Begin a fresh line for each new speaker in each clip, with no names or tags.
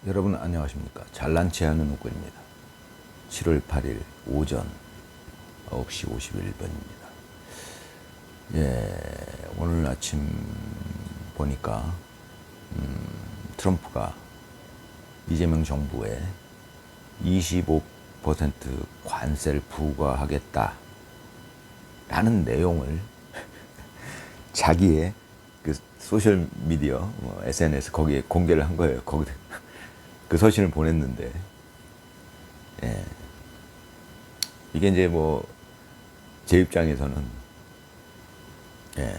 여러분 안녕하십니까. 잘난체 하는 웃군입니다. 7월 8일 오전 9시 51분입니다. 예, 오늘 아침 보니까 트럼프가 이재명 정부에 25% 관세를 부과하겠다 라는 내용을 자기의 그 소셜 미디어, SNS 거기에 공개를 한 거예요. 거기 그 서신을 보냈는데, 예. 이게 이제 뭐 제 입장에서는, 예.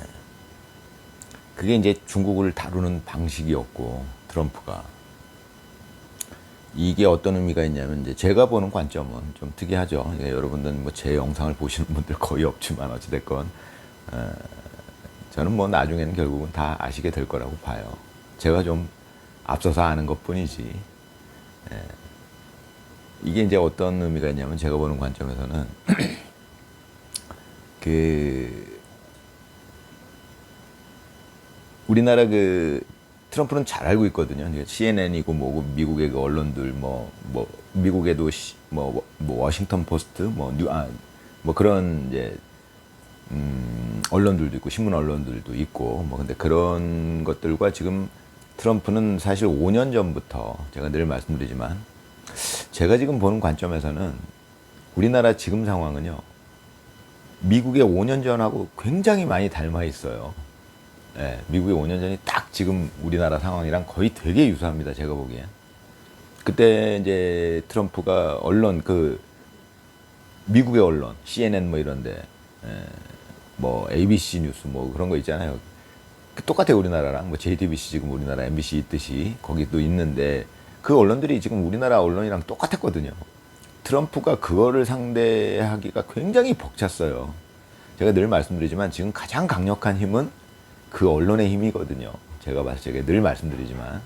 그게 이제 중국을 다루는 방식이었고, 트럼프가 이게 어떤 의미가 있냐면, 이제 제가 보는 관점은 좀 특이하죠. 여러분들은 뭐 제 영상을 보시는 분들 거의 없지만 어찌됐건 저는 뭐 나중에는 결국은 다 아시게 될 거라고 봐요. 제가 좀 앞서서 아는 것 뿐이지. 예. 이게 이제 어떤 의미가 있냐면 제가 보는 관점에서는 그 우리나라 그 트럼프는 잘 알고 있거든요. CNN이고 뭐고 미국의 그 언론들 뭐 미국에도 뭐 워싱턴 포스트 뭐 그런 이제 언론들도 있고 신문 언론들도 있고 뭐 근데 그런 것들과 지금 트럼프는 사실 5년 전부터 제가 늘 말씀드리지만 제가 지금 보는 관점에서는 우리나라 지금 상황은요 미국의 5년 전하고 굉장히 많이 닮아 있어요. 예, 미국의 5년 전이 딱 지금 우리나라 상황이랑 거의 되게 유사합니다. 제가 보기엔. 그때 이제 트럼프가 언론 미국의 언론 CNN 뭐 이런데 뭐 ABC 뉴스 뭐 그런 거 있잖아요. 똑같아요. 우리나라랑 뭐 JTBC 지금 우리나라 MBC 있듯이 거기도 있는데 그 언론들이 지금 우리나라 언론이랑 똑같았거든요. 트럼프가 그거를 상대하기가 굉장히 벅찼어요. 제가 늘 말씀드리지만 지금 가장 강력한 힘은 그 언론의 힘이거든요. 제가 봤을 때 늘 말씀드리지만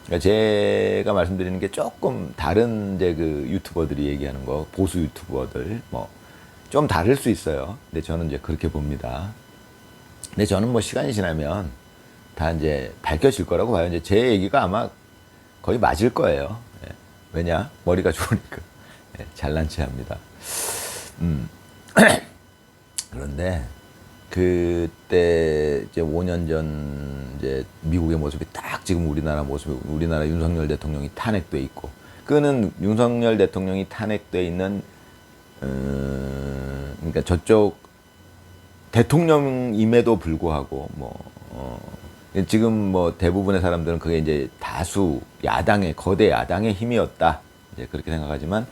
그러니까 제가 말씀드리는 게 조금 다른 이제 그 유튜버들이 얘기하는 거 보수 유튜버들 뭐 좀 다를 수 있어요. 근데 저는 이제 그렇게 봅니다. 근데 저는 뭐 시간이 지나면 다 이제 밝혀질 거라고 봐요. 이제 제 얘기가 아마 거의 맞을 거예요. 예. 왜냐? 머리가 좋으니까. 예, 잘난 체 합니다. 그런데 그때 이제 5년 전 이제 미국의 모습이 딱 지금 우리나라 모습이 우리나라 윤석열 대통령이 탄핵돼 있고 그는 윤석열 대통령이 탄핵돼 있는 그러니까 저쪽 대통령임에도 불구하고 지금 뭐 대부분의 사람들은 그게 이제 다수 야당의 거대 야당의 힘이었다 이제 그렇게 생각하지만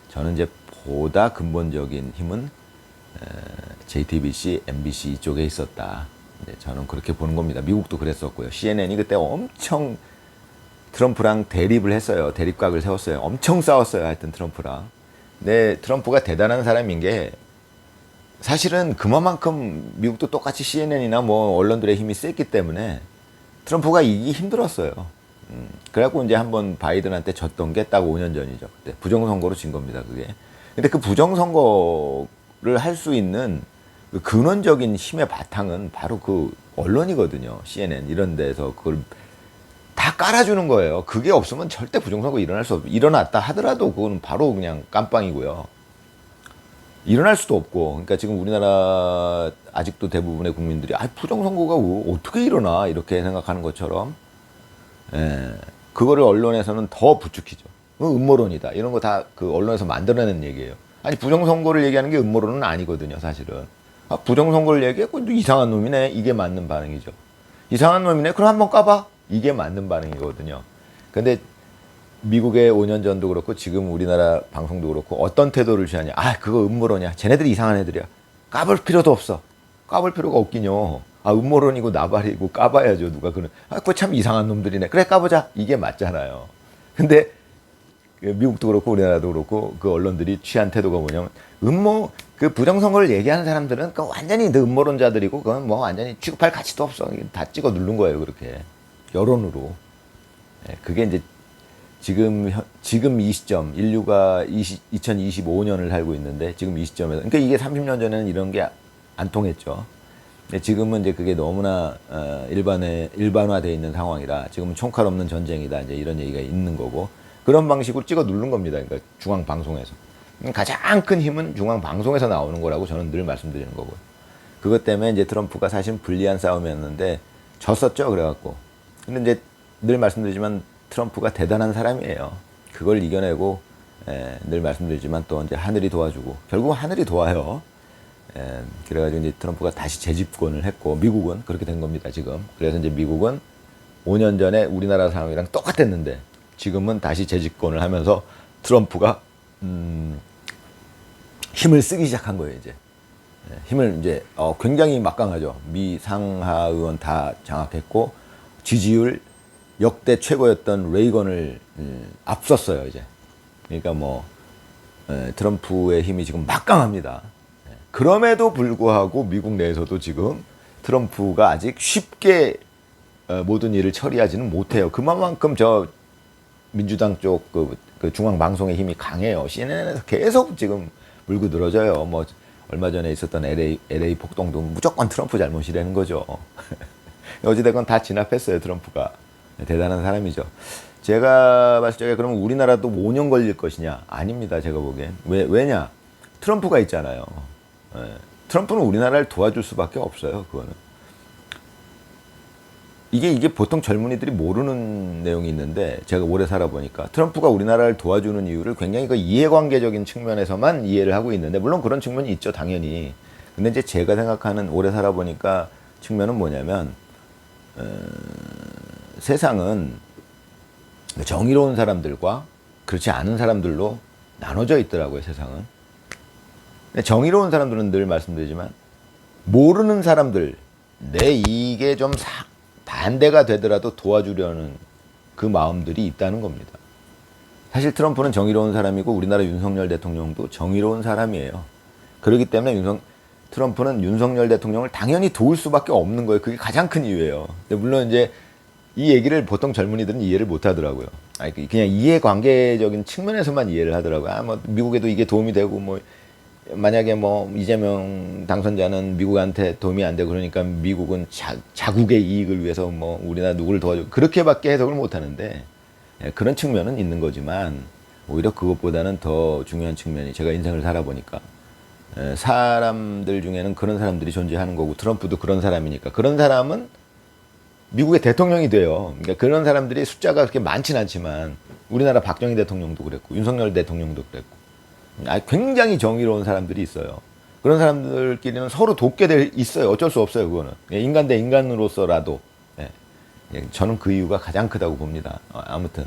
저는 이제 보다 근본적인 힘은 JTBC, MBC 이쪽에 있었다. 이제 저는 그렇게 보는 겁니다. 미국도 그랬었고요. CNN이 그때 엄청 트럼프랑 대립을 했어요. 대립각을 세웠어요. 엄청 싸웠어요. 하여튼 트럼프랑. 근데 트럼프가 대단한 사람인 게 사실은 그만큼 미국도 똑같이 CNN이나 뭐 언론들의 힘이 셌기 때문에 트럼프가 이기기 힘들었어요. 그래갖고 이제 한번 바이든한테 졌던 게 딱 5년 전이죠. 그때 부정선거로 진 겁니다. 그게. 근데 그 부정선거를 할 수 있는 그 근원적인 힘의 바탕은 바로 그 언론이거든요. CNN 이런 데서 그걸 다 깔아주는 거예요. 그게 없으면 절대 부정선거 일어날 수 없고 일어났다 하더라도 그거는 바로 그냥 깜빵이고요. 일어날 수도 없고 그러니까 지금 우리나라 아직도 대부분의 국민들이 부정선거가 어떻게 일어나 이렇게 생각하는 것처럼 그거를 언론에서는 더 부추기죠. 음모론이다 이런 거 다 그 언론에서 만들어내는 얘기예요. 아니 부정선거를 얘기하는 게 음모론은 아니거든요. 사실은 부정선거를 얘기하고 이상한 놈이네 이게 맞는 반응이죠. 이상한 놈이네 그럼 한번 까봐 이게 맞는 반응이거든요. 근데 미국의 5년 전도 그렇고 지금 우리나라 방송도 그렇고 어떤 태도를 취하냐. 그거 음모론이야. 쟤네들이 이상한 애들이야. 까볼 필요도 없어. 까볼 필요가 없긴요. 음모론이고 나발이고 까봐야죠. 누가 그런. 그거 참 이상한 놈들이네. 그래 까보자. 이게 맞잖아요. 근데 미국도 그렇고 우리나라도 그렇고 그 언론들이 취한 태도가 뭐냐면 그 부정선거를 얘기하는 사람들은 그 완전히 음모론자들이고 그건 뭐 완전히 취급할 가치도 없어. 다 찍어 누른 거예요. 그렇게. 여론으로. 그게 이제 지금 이 시점, 인류가 2025년을 살고 있는데, 지금 이 시점에서, 그러니까 이게 30년 전에는 이런 게 안 통했죠. 근데 지금은 이제 그게 너무나 일반화되어 있는 상황이라 지금은 총칼 없는 전쟁이다 이제 이런 얘기가 있는 거고 그런 방식으로 찍어 누른 겁니다. 그러니까 중앙 방송에서 가장 큰 힘은 중앙 방송에서 나오는 거라고 저는 늘 말씀드리는 거고요. 그것 때문에 이제 트럼프가 사실 불리한 싸움이었는데 졌었죠. 그래갖고 근데 이제 늘 말씀드리지만 트럼프가 대단한 사람이에요. 그걸 이겨내고 늘 말씀드리지만 또 이제 하늘이 도와주고 결국 하늘이 도와요. 그래가지고 이제 트럼프가 다시 재집권을 했고 미국은 그렇게 된 겁니다 지금. 그래서 이제 미국은 5년 전에 우리나라 상황이랑 똑같았는데 지금은 다시 재집권을 하면서 트럼프가 힘을 쓰기 시작한 거예요 이제. 힘을 이제 굉장히 막강하죠. 미 상하의원 다 장악했고 지지율 역대 최고였던 레이건을 앞섰어요 이제. 그러니까 뭐 트럼프의 힘이 지금 막강합니다. 그럼에도 불구하고 미국 내에서도 지금 트럼프가 아직 쉽게 모든 일을 처리하지는 못해요. 그만큼 저 민주당 쪽 그 중앙 방송의 힘이 강해요. CNN에서 계속 지금 물고 늘어져요. 뭐 얼마 전에 있었던 LA 폭동도 무조건 트럼프 잘못이라는 거죠. 어찌됐건 다 진압했어요 트럼프가. 대단한 사람이죠. 제가 봤을 적에 그러면 우리나라도 5년 걸릴 것이냐? 아닙니다 제가 보기엔. 왜냐? 트럼프가 있잖아요. 트럼프는 우리나라를 도와줄 수밖에 없어요. 그거는 이게 보통 젊은이들이 모르는 내용이 있는데 제가 오래 살아보니까 트럼프가 우리나라를 도와주는 이유를 굉장히 그 이해관계적인 측면에서만 이해를 하고 있는데 물론 그런 측면이 있죠 당연히. 근데 이제 제가 생각하는 오래 살아보니까 측면은 뭐냐면 세상은 정의로운 사람들과 그렇지 않은 사람들로 나눠져 있더라고요 세상은. 정의로운 사람들은 늘 말씀드리지만 모르는 사람들 내 이익에 좀 반대가 되더라도 도와주려는 그 마음들이 있다는 겁니다. 사실 트럼프는 정의로운 사람이고 우리나라 윤석열 대통령도 정의로운 사람이에요. 그렇기 때문에 트럼프는 윤석열 대통령을 당연히 도울 수밖에 없는 거예요. 그게 가장 큰 이유예요. 근데 물론 이제 이 얘기를 보통 젊은이들은 이해를 못 하더라고요. 아니, 그냥 이해관계적인 측면에서만 이해를 하더라고요. 뭐 미국에도 이게 도움이 되고 뭐 만약에 뭐 이재명 당선자는 미국한테 도움이 안 되고 그러니까 미국은 자국의 이익을 위해서 뭐 우리나라 누구를 도와줘 그렇게밖에 해석을 못 하는데 그런 측면은 있는 거지만 오히려 그것보다는 더 중요한 측면이 제가 인생을 살아보니까 사람들 중에는 그런 사람들이 존재하는 거고 트럼프도 그런 사람이니까 그런 사람은 미국의 대통령이 돼요. 그러니까 그런 사람들이 숫자가 그렇게 많진 않지만 우리나라 박정희 대통령도 그랬고 윤석열 대통령도 그랬고 굉장히 정의로운 사람들이 있어요. 그런 사람들끼리는 서로 돕게 돼 있어요. 어쩔 수 없어요. 그거는 인간 대 인간으로서라도 저는 그 이유가 가장 크다고 봅니다. 아무튼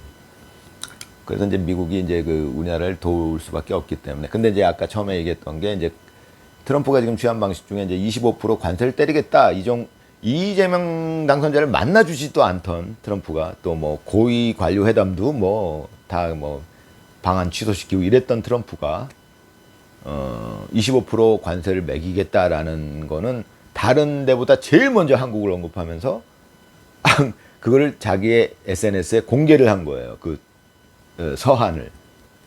그래서 이제 미국이 이제 그 우리나라를 도울 수밖에 없기 때문에. 근데 이제 아까 처음에 얘기했던 게 이제 트럼프가 지금 취한 방식 중에 이제 25% 관세를 때리겠다 이재명 당선자를 만나주지도 않던 트럼프가 또 뭐 고위 관료 회담도 뭐 다 뭐 방안 취소시키고 이랬던 트럼프가 25% 관세를 매기겠다라는 거는 다른 데보다 제일 먼저 한국을 언급하면서 그거를 자기의 SNS에 공개를 한 거예요. 그 서한을.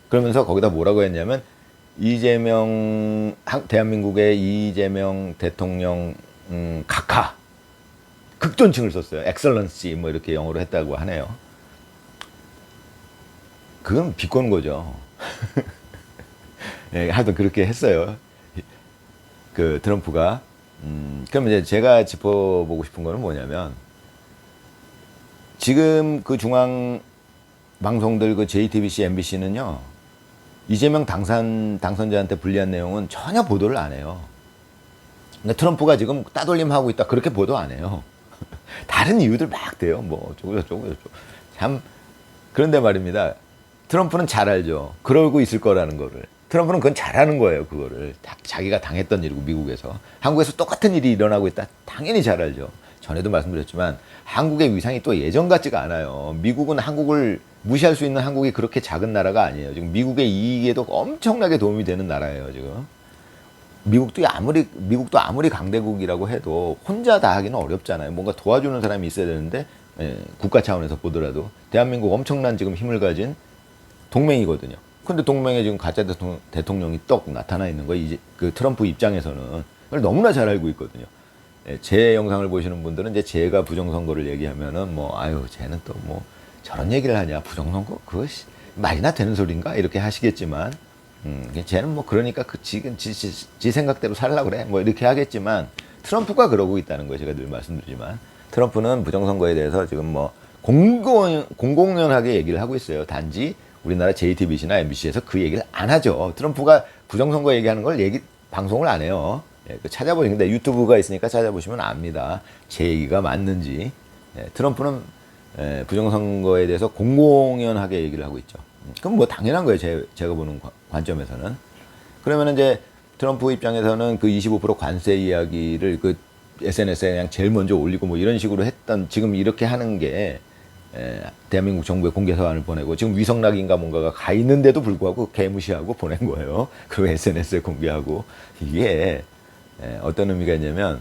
그러면서 거기다 뭐라고 했냐면 대한민국의 이재명 대통령 각하 극존칭을 썼어요. 엑셀런시 뭐 이렇게 영어로 했다고 하네요. 그건 비꼬는 거죠. 하여튼 그렇게 했어요. 그 트럼프가. 그럼 이제 제가 짚어보고 싶은 거는 뭐냐면 지금 그 중앙 방송들 그 JTBC, MBC는요 이재명 당선자한테 불리한 내용은 전혀 보도를 안 해요. 근데 트럼프가 지금 따돌림하고 있다 그렇게 보도 안 해요. 다른 이유들 막 대요. 뭐 어쩌고 참. 그런데 말입니다. 트럼프는 잘 알죠. 그러고 있을 거라는 거를. 트럼프는 그건 잘하는 거예요. 그거를 자기가 당했던 일이고 미국에서. 한국에서 똑같은 일이 일어나고 있다. 당연히 잘 알죠. 전에도 말씀드렸지만 한국의 위상이 또 예전 같지가 않아요. 미국은 한국을 무시할 수 있는 한국이 그렇게 작은 나라가 아니에요. 지금 미국의 이익에도 엄청나게 도움이 되는 나라예요. 지금. 미국도 아무리 강대국이라고 해도 혼자 다 하기는 어렵잖아요. 뭔가 도와주는 사람이 있어야 되는데 국가 차원에서 보더라도 대한민국 엄청난 지금 힘을 가진 동맹이거든요. 근데 동맹에 지금 가짜 대통령이 떡 나타나 있는 거 이제 그 트럼프 입장에서는 그걸 너무나 잘 알고 있거든요. 제 영상을 보시는 분들은 이제 제가 부정선거를 얘기하면은 뭐 아유 쟤는 또 뭐 저런 얘기를 하냐 부정선거 그것이 말이나 되는 소린가 이렇게 하시겠지만 쟤는 뭐 그러니까 그 지금 지 생각대로 살라 그래 뭐 이렇게 하겠지만 트럼프가 그러고 있다는 거 제가 늘 말씀드리지만 트럼프는 부정선거에 대해서 지금 뭐 공공연하게 얘기를 하고 있어요. 단지 우리나라 JTBC나 MBC에서 그 얘기를 안 하죠. 트럼프가 부정선거 얘기하는 걸 방송을 안 해요. 예, 그 찾아보시는데 유튜브가 있으니까 찾아보시면 압니다. 제 얘기가 맞는지. 예, 트럼프는 부정선거에 대해서 공공연하게 얘기를 하고 있죠. 그럼 뭐 당연한 거예요. 제가 보는 관점에서는. 그러면 이제 트럼프 입장에서는 그 25% 관세 이야기를 그 SNS에 그냥 제일 먼저 올리고 뭐 이런 식으로 했던 지금 이렇게 하는 게 대한민국 정부에 공개 서한을 보내고 지금 위성락인가 뭔가가 가 있는데도 불구하고 개무시하고 보낸 거예요. 그리고 SNS에 공개하고 이게 어떤 의미가 있냐면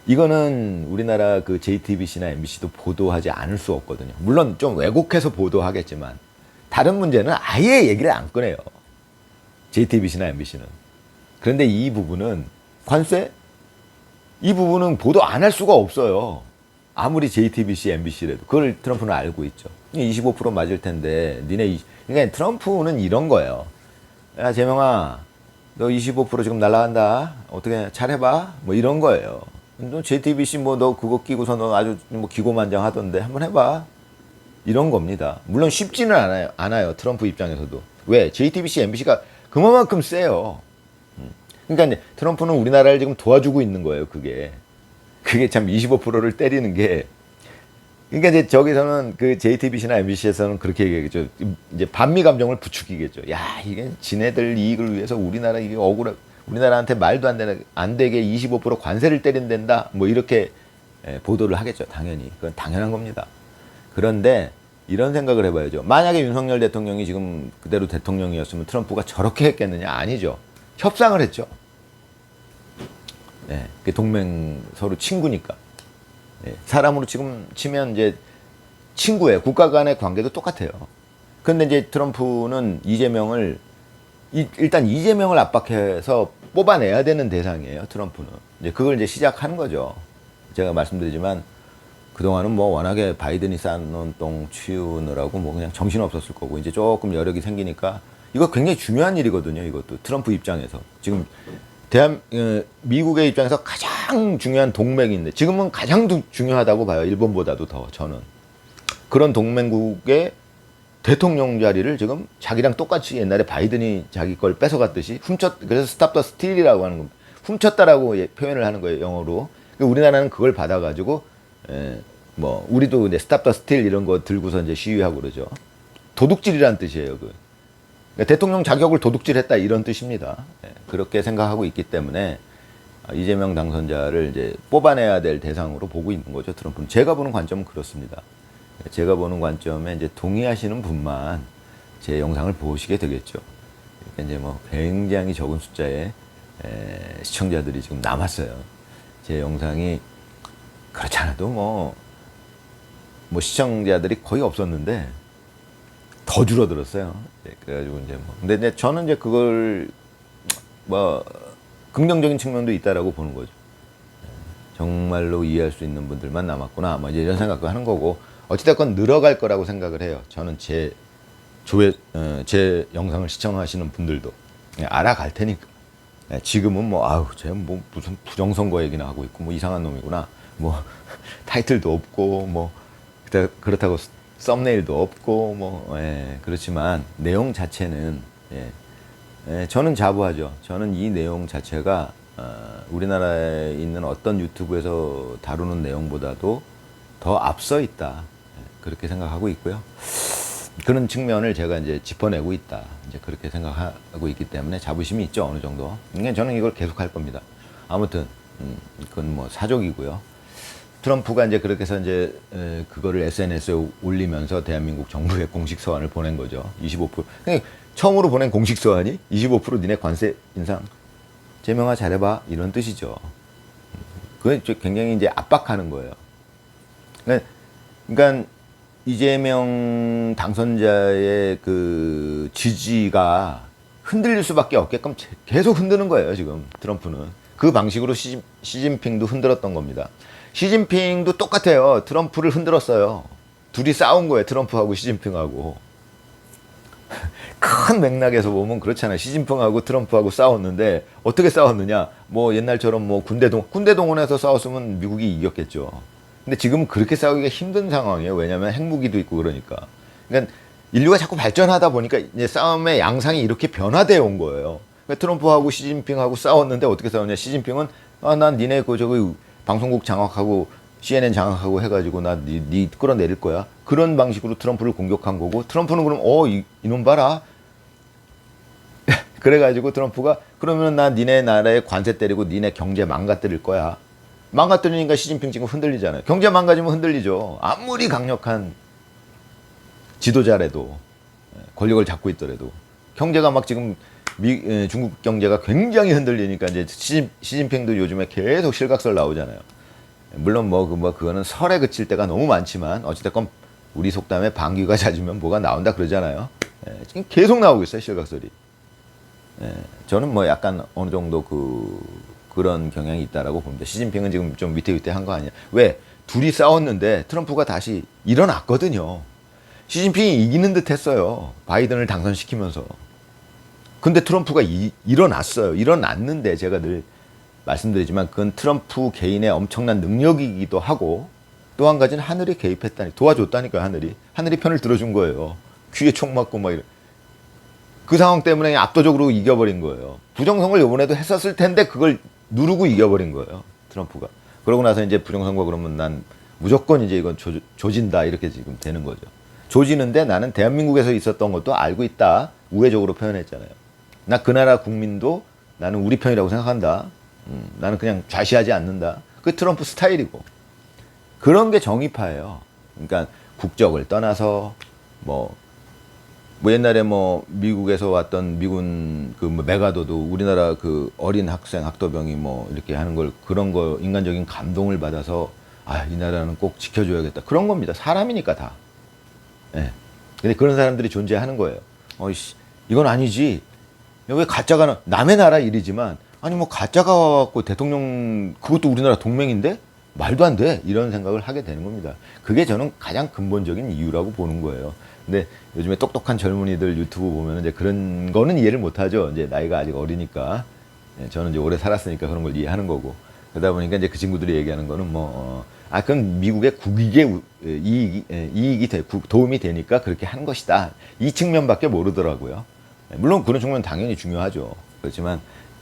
이거는 우리나라 그 JTBC나 MBC도 보도하지 않을 수 없거든요. 물론 좀 왜곡해서 보도하겠지만 다른 문제는 아예 얘기를 안 꺼내요. JTBC나 MBC는. 그런데 이 부분은 관세? 이 부분은 보도 안 할 수가 없어요. 아무리 JTBC, MBC라도 그걸 트럼프는 알고 있죠. 25% 맞을 텐데 그러니까 트럼프는 이런 거예요. 야 재명아 너 25% 지금 날라간다. 어떻게 잘해봐. 뭐 이런 거예요. 너 JTBC 뭐 너 그거 끼고서 너 아주 뭐 기고만장하던데 한번 해봐. 이런 겁니다. 물론 쉽지는 않아요. 트럼프 입장에서도. 왜? JTBC, MBC가 그만큼 세요. 그러니까 이제 트럼프는 우리나라를 지금 도와주고 있는 거예요. 그게 참 25%를 때리는 게. 그러니까 이제 저기서는 그 JTBC나 MBC에서는 그렇게 얘기하겠죠. 이제 반미 감정을 부추기겠죠. 야, 이게 지네들 이익을 위해서 이게 우리나라한테 말도 안 되게 25% 관세를 때린댄다. 뭐 이렇게 보도를 하겠죠. 당연히. 그건 당연한 겁니다. 그런데 이런 생각을 해봐야죠. 만약에 윤석열 대통령이 지금 그대로 대통령이었으면 트럼프가 저렇게 했겠느냐? 아니죠. 협상을 했죠. 예, 동맹 서로 친구니까. 예, 사람으로 지금 치면 이제 친구예요. 국가 간의 관계도 똑같아요. 그런데 이제 트럼프는 일단 이재명을 압박해서 뽑아내야 되는 대상이에요. 트럼프는. 이제 그걸 이제 시작하는 거죠. 제가 말씀드리지만 그동안은 뭐 워낙에 바이든이 쌓아놓은 똥 치우느라고 뭐 그냥 정신 없었을 거고 이제 조금 여력이 생기니까 이거 굉장히 중요한 일이거든요. 이것도 트럼프 입장에서 지금 미국의 입장에서 가장 중요한 동맹인데 지금은 가장 중요하다고 봐요. 일본보다도 더 저는. 그런 동맹국의 대통령 자리를 지금 자기랑 똑같이 옛날에 바이든이 자기 걸 뺏어갔듯이 그래서 스탑 더 스틸이라고 하는 겁니다. 훔쳤다라고 표현을 하는 거예요. 영어로. 우리나라는 그걸 받아가지고 뭐 우리도 이제 스탑 더 스틸 이런 거 들고서 이제 시위하고 그러죠. 도둑질이란 뜻이에요. 그러니까 대통령 자격을 도둑질했다 이런 뜻입니다. 그렇게 생각하고 있기 때문에 이재명 당선자를 이제 뽑아내야 될 대상으로 보고 있는 거죠. 트럼프는. 제가 보는 관점은 그렇습니다. 제가 보는 관점에 이제 동의하시는 분만 제 영상을 보시게 되겠죠. 그러니까 이제 뭐 굉장히 적은 숫자의 시청자들이 지금 남았어요. 제 영상이 그렇지 않아도 뭐 시청자들이 거의 없었는데 더 줄어들었어요. 그래가지고 이제 뭐. 근데 이제 저는 이제 그걸 뭐 긍정적인 측면도 있다라고 보는 거죠. 정말로 이해할 수 있는 분들만 남았구나. 뭐 이제 이런 생각을 하는 거고 어찌됐건 늘어갈 거라고 생각을 해요. 저는 제 영상을 시청하시는 분들도 알아갈 테니까. 지금은 뭐 아우 쟤 뭐 무슨 부정선거 얘기나 하고 있고 뭐 이상한 놈이구나. 뭐 타이틀도 없고 뭐 그렇다고 썸네일도 없고 뭐 그렇지만 내용 자체는 저는 자부하죠. 저는 이 내용 자체가 우리나라에 있는 어떤 유튜브에서 다루는 내용보다도 더 앞서 있다. 그렇게 생각하고 있고요. 그런 측면을 제가 이제 짚어내고 있다. 이제 그렇게 생각하고 있기 때문에 자부심이 있죠. 어느 정도. 그러니까 저는 이걸 계속 할 겁니다. 아무튼 그건 뭐 사족이고요. 트럼프가 이제 그렇게 해서 이제 그거를 SNS에 올리면서 대한민국 정부에 공식 서한을 보낸 거죠. 25%. 그러니까 처음으로 보낸 공식 서한이 25% 니네 관세 인상. 재명아 잘해봐 이런 뜻이죠. 그건 굉장히 이제 압박하는 거예요. 그러니까 이재명 당선자의 그 지지가 흔들릴 수밖에 없게끔 계속 흔드는 거예요. 지금 트럼프는. 그 방식으로 시진핑도 흔들었던 겁니다. 시진핑도 똑같아요. 트럼프를 흔들었어요. 둘이 싸운 거예요. 트럼프하고 시진핑하고. 큰 맥락에서 보면 그렇잖아요. 시진핑하고 트럼프하고 싸웠는데 어떻게 싸웠느냐? 뭐 옛날처럼 뭐 군대 동원해서 싸웠으면 미국이 이겼겠죠. 근데 지금은 그렇게 싸우기가 힘든 상황이에요. 왜냐하면 핵무기도 있고 그러니까. 그러니까 인류가 자꾸 발전하다 보니까 이제 싸움의 양상이 이렇게 변화되어 온 거예요. 그러니까 트럼프하고 시진핑하고 싸웠는데 어떻게 싸웠냐? 시진핑은 난 니네 그 저기 방송국 장악하고 CNN 장악하고 해가지고 니 끌어내릴 거야. 그런 방식으로 트럼프를 공격한 거고, 트럼프는 그럼 이놈 봐라. 그래가지고 트럼프가 그러면 나 니네 나라에 관세 때리고 니네 경제 망가뜨릴 거야. 망가뜨리니까 시진핑 지금 흔들리잖아요. 경제 망가지면 흔들리죠. 아무리 강력한 지도자라도, 권력을 잡고 있더라도 경제가 막 지금 중국 경제가 굉장히 흔들리니까 이제 시진핑도 요즘에 계속 실각설 나오잖아요. 물론 그거는 설에 그칠 때가 너무 많지만 어찌됐건 우리 속담에 방귀가 잦으면 뭐가 나온다 그러잖아요. 지금 계속 나오고 있어요, 실각설이. 저는 뭐 약간 어느 정도 그런 경향이 있다라고 봅니다. 시진핑은 지금 좀 위태위태한 거 아니야? 왜? 둘이 싸웠는데 트럼프가 다시 일어났거든요. 시진핑이 이기는 듯 했어요. 바이든을 당선시키면서. 근데 트럼프가 일어났어요. 일어났는데 제가 늘 말씀드리지만 그건 트럼프 개인의 엄청난 능력이기도 하고 또 한 가지는 하늘이 개입했다니 도와줬다니까요. 하늘이 편을 들어준 거예요. 귀에 총 맞고 막 이런. 그 상황 때문에 압도적으로 이겨버린 거예요. 부정선거를 이번에도 했었을 텐데 그걸 누르고 이겨버린 거예요. 트럼프가. 그러고 나서 이제 부정선거 그러면 난 무조건 이제 이건 조진다 이렇게 지금 되는 거죠. 조지는데 나는 대한민국에서 있었던 것도 알고 있다. 우회적으로 표현했잖아요. 나 그 나라 국민도 나는 우리 편이라고 생각한다. 나는 그냥 좌시하지 않는다. 그 트럼프 스타일이고. 그런 게 정의파예요. 그러니까 국적을 떠나서 뭐 옛날에 미국에서 왔던 미군 메가더도 우리나라 그 어린 학생 학도병이 이렇게 하는 걸 그런 거 인간적인 감동을 받아서 이 나라는 꼭 지켜줘야겠다. 그런 겁니다. 사람이니까 다. 예. 근데 그런 사람들이 존재하는 거예요. 이건 아니지. 왜 가짜가 남의 나라 일이지만 아니 가짜가 와갖고 대통령 그것도 우리나라 동맹인데 말도 안 돼. 이런 생각을 하게 되는 겁니다. 그게 저는 가장 근본적인 이유라고 보는 거예요. 근데 요즘에 똑똑한 젊은이들 유튜브 보면 이제 그런 거는 이해를 못 하죠. 이제 나이가 아직 어리니까. 저는 이제 오래 살았으니까 그런 걸 이해하는 거고. 그러다 보니까 이제 그 친구들이 얘기하는 거는 그건 미국의 국익에 이익이 도움이 되니까 그렇게 하는 것이다. 이 측면밖에 모르더라고요. 물론 그런 측면은 당연히 중요하죠. 그렇지만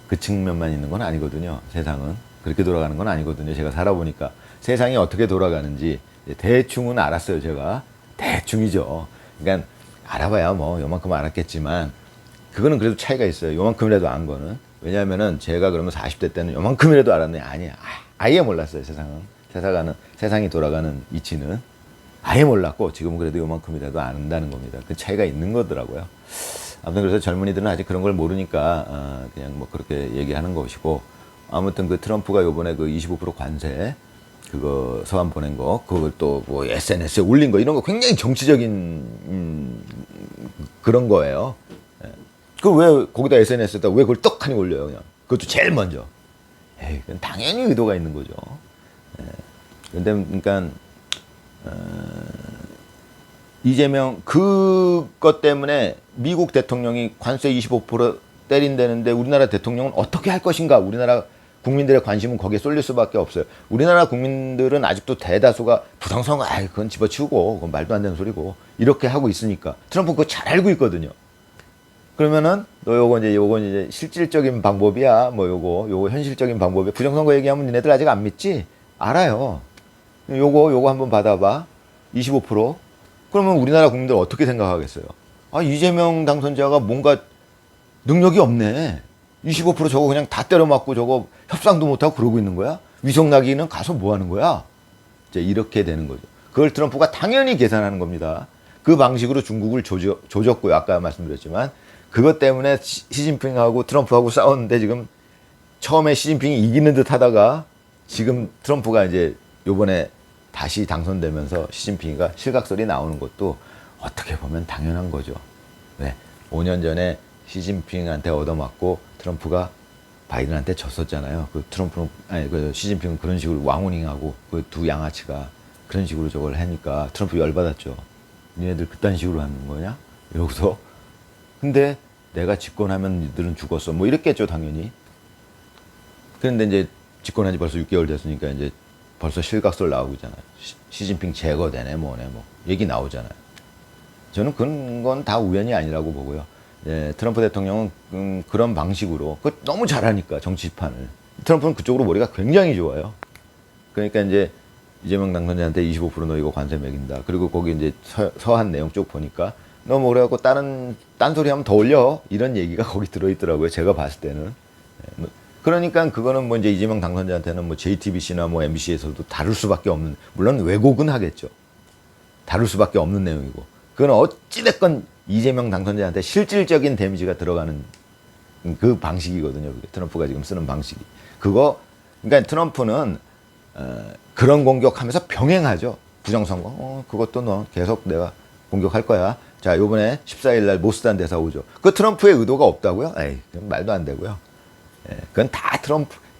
그 측면만 있는 건 아니거든요. 세상은. 그렇게 돌아가는 건 아니거든요. 제가 살아보니까 세상이 어떻게 돌아가는지 대충은 알았어요. 제가. 대충이죠. 그러니까 알아봐야 요만큼 알았겠지만 그거는 그래도 차이가 있어요. 요만큼이라도 안 거는. 왜냐하면은 제가 그러면 40대 때는 요만큼이라도 알았네. 아니야. 아예 몰랐어요. 세상이 돌아가는 이치는 아예 몰랐고 지금은 그래도 요만큼이라도 안다는 겁니다. 그 차이가 있는 거더라고요. 아무튼 그래서 젊은이들은 아직 그런 걸 모르니까 그냥 그렇게 얘기하는 것이고, 아무튼 그 트럼프가 요번에 그 25% 관세 그거 서한 보낸 거 그걸 또 SNS에 올린 거 이런 거 굉장히 정치적인 그런 거예요. 그걸 왜 거기다 SNS에다 왜 그걸 떡하니 올려요? 그냥 그것도 제일 먼저. 그건 당연히 의도가 있는 거죠. 근데 그러니까 이재명 그것 때문에 미국 대통령이 관세 25% 때린다는데 우리나라 대통령은 어떻게 할 것인가? 우리나라 국민들의 관심은 거기에 쏠릴 수밖에 없어요. 우리나라 국민들은 아직도 대다수가 부정선거 그건 집어치우고 그건 말도 안 되는 소리고 이렇게 하고 있으니까 트럼프 그거 잘 알고 있거든요. 그러면은 너 요건 이제 실질적인 방법이야. 요거 현실적인 방법이야. 부정선거 얘기하면 니네들 아직 안 믿지? 알아요. 요거 한번 받아봐. 25%. 그러면 우리나라 국민들 어떻게 생각하겠어요? 이재명 당선자가 뭔가 능력이 없네. 25% 저거 그냥 다 때려맞고 저거 협상도 못하고 그러고 있는 거야? 위성나기는 가서 뭐 하는 거야? 이제 이렇게 되는 거죠. 그걸 트럼프가 당연히 계산하는 겁니다. 그 방식으로 중국을 조졌고요. 아까 말씀드렸지만 그것 때문에 시진핑하고 트럼프하고 싸웠는데 지금 처음에 시진핑이 이기는 듯 하다가 지금 트럼프가 이제 요번에 다시 당선되면서 시진핑이가 실각설이 나오는 것도 어떻게 보면 당연한 거죠. 왜? 5년 전에 시진핑한테 얻어맞고 트럼프가 바이든한테 졌었잖아요. 그 트럼프는 아니 그 시진핑은 그런 식으로 왕호닝하고 그 두 양아치가 그런 식으로 저걸 하니까 트럼프 열받았죠. 니네들 그딴 식으로 하는 거냐? 이러고서 근데 내가 집권하면 니들은 죽었어. 뭐 이랬겠죠 당연히. 그런데 이제 집권한 지 벌써 6개월 됐으니까 이제 벌써 실각설 나오고 있잖아요. 시진핑 제거되네 뭐네 뭐 얘기 나오잖아요. 저는 그런 건 다 우연이 아니라고 보고요. 예, 트럼프 대통령은 그런 방식으로 너무 잘하니까 정치판을 트럼프는 그쪽으로 머리가 굉장히 좋아요. 그러니까 이제 이재명 당선자한테 25% 너 이거 관세 매긴다. 그리고 거기 이제 서한 내용 쭉 보니까 너 뭐 그래갖고 딴 소리 하면 더 올려 이런 얘기가 거기 들어있더라고요. 제가 봤을 때는. 그러니까 그거는 뭐 이제 이재명 당선자한테는 뭐 JTBC나 뭐 MBC에서도 다룰 수밖에 없는, 물론 왜곡은 하겠죠. 다룰 수밖에 없는 내용이고. 그건 어찌됐건 이재명 당선자한테 실질적인 데미지가 들어가는 그 방식이거든요. 트럼프가 지금 쓰는 방식이. 그러니까 트럼프는 그런 공격하면서 병행하죠. 부정선거. 그것도 너 계속 내가 공격할 거야. 자, 요번에 14일 날 모스단 대사 오죠. 그 트럼프의 의도가 없다고요? 에이, 그건 말도 안 되고요. 예, 그건 다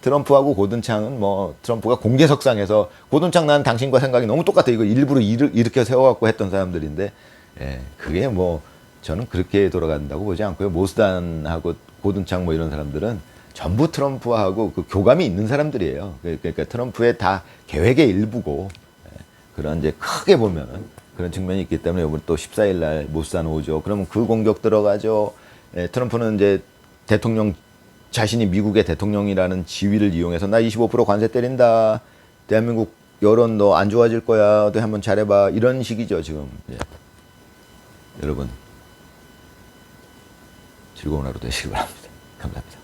트럼프하고 고든창은 뭐 트럼프가 공개석상에서 고든창 난 당신과 생각이 너무 똑같아. 이거 일부러 일으켜 세워갖고 했던 사람들인데, 예, 그게 뭐 저는 그렇게 돌아간다고 보지 않고요. 모스단하고 고든창 뭐 이런 사람들은 전부 트럼프하고 그 교감이 있는 사람들이에요. 그러니까 트럼프의 다 계획의 일부고, 예, 그런 이제 크게 보면은 그런 측면이 있기 때문에 이번 또 14일 날 모스단 오죠. 그러면 그 공격 들어가죠. 예, 트럼프는 이제 자신이 미국의 대통령이라는 지위를 이용해서 나 25% 관세 때린다. 대한민국 여론 너 안 좋아질 거야. 너 한번 잘해봐. 이런 식이죠 지금. 예. 여러분 즐거운 하루 되시기 바랍니다. 감사합니다.